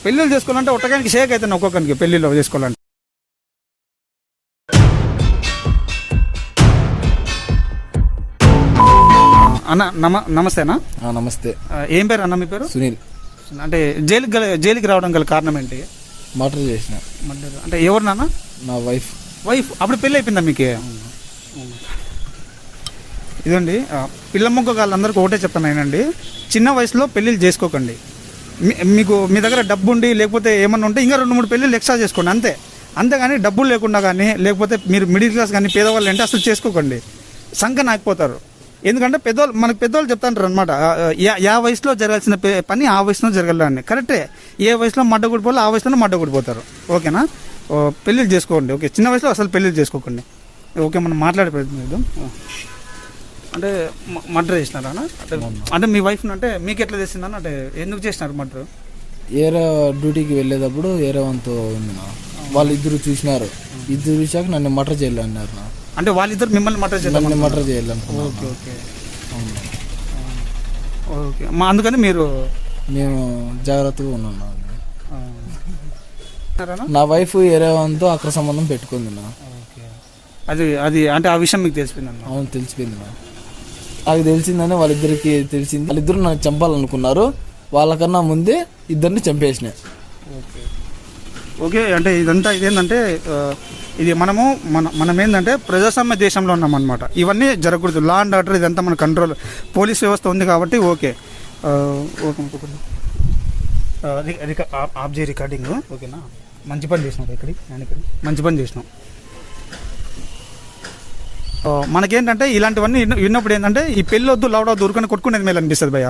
పెళ్ళిళ్ళు చేసుకోవాలంటే ఒట్టగానికి షేక్ అవుతాను ఒక్కొక్కరికి పెళ్ళిళ్ళు చేసుకోవాలంటే. అన్న నమస్తేనా. నమస్తే. ఏం పేరు అన్న మీ పేరు? సునీల్. అంటే జైలుకి రావడం గల కారణం ఏంటి? మర్డర్ చేసిన. అంటే ఎవరు నాన్న? నా వైఫ్. అప్పుడు పెళ్ళి అయిపోయిందా మీకు? ఇదండి పిల్ల మొక్క వాళ్ళందరికీ ఒకటే చెప్తాను నేనండి, చిన్న వయసులో పెళ్ళిళ్ళు చేసుకోకండి. మీకు మీ దగ్గర డబ్బు ఉండి లేకపోతే ఏమన్నా ఉంటే ఇంకా 2-3 పెళ్ళిళ్ళు ఎక్స్ట్రా చేసుకోండి అంతే. అంతేగాని డబ్బులు లేకుండా కానీ లేకపోతే మీరు మిడిల్ క్లాస్ కానీ పేదవాళ్ళు అంటే అసలు చేసుకోకండి, సంఖ్య నాకపోతారు. ఎందుకంటే మనకు పెద్దవాళ్ళు చెప్తాంటారు అనమాట, యా వయసులో జరగాల్సిన పని ఆ వయసులో జరగాలని. కరెక్టే, ఏ వయసులో మడ్డ కొడిపోవాలో ఆ వయసులోనే మడ్డ కొడిపోతారు. ఓకేనా? పెళ్ళిళ్ళు చేసుకోండి. ఓకే, చిన్న వయసులో అసలు పెళ్ళిళ్ళు చేసుకోకండి. ఓకే, మనం మాట్లాడే ప్రయత్నం చేద్దాం. అంటే మర్డర్ చేసినారా? అంటే మీ వైఫ్ అంటే మీకు ఎట్లా చేసిందని, అంటే ఎందుకు చేసినారు మర్డర్? ఏరో డ్యూటీకి వెళ్ళేటప్పుడు ఏరో వంతు ఉంది నా, వాళ్ళు ఇద్దరు చూసినారు. ఇద్దరు చూసాక నన్ను మర్డర్ చేయాలి అన్నారు నా. అంటే వాళ్ళిద్దరు మిమ్మల్ని మర్డర్ చేయాలి? మర్డర్ చేయాలనుకున్నాను. Okay okay okay. అందుకని మీరు మేము జాగ్రత్తగా ఉన్నాం. నా వైఫ్ ఏరో వంతు అక్కడ సంబంధం పెట్టుకుంది నా. అది అంటే ఆ విషయం మీకు తెలిసిపోయింది? అవును, తెలిసిపోయింది నా. నాకు తెలిసిందని వాళ్ళిద్దరికి తెలిసింది. వాళ్ళిద్దరు నన్ను చంపాలనుకున్నారు, వాళ్ళకన్నా ముందే ఇద్దరిని చంపేసిన. ఓకే. అంటే ఇదేంటంటే ఇది మనం ఏంటంటే ప్రజాస్వామ్య దేశంలో ఉన్నాం అనమాట. ఇవన్నీ జరగకూడదు. లా అండ్ ఆర్డర్ ఇదంతా మన కంట్రోల్, పోలీస్ వ్యవస్థ ఉంది కాబట్టి ఓకే. ఆఫ్ చేయి రికార్డింగ్. ఓకేనా? మంచి పని చేసినాం. మంచి పని చేసినాం. మనకేంటంటే ఇలాంటివన్నీ విన్నప్పుడు ఏంటంటే ఈ పెళ్ళొద్దు లవడొద్దు ఊరుకొని కొట్టుకునేది మేలు అనిపిస్తుంది భయ్య.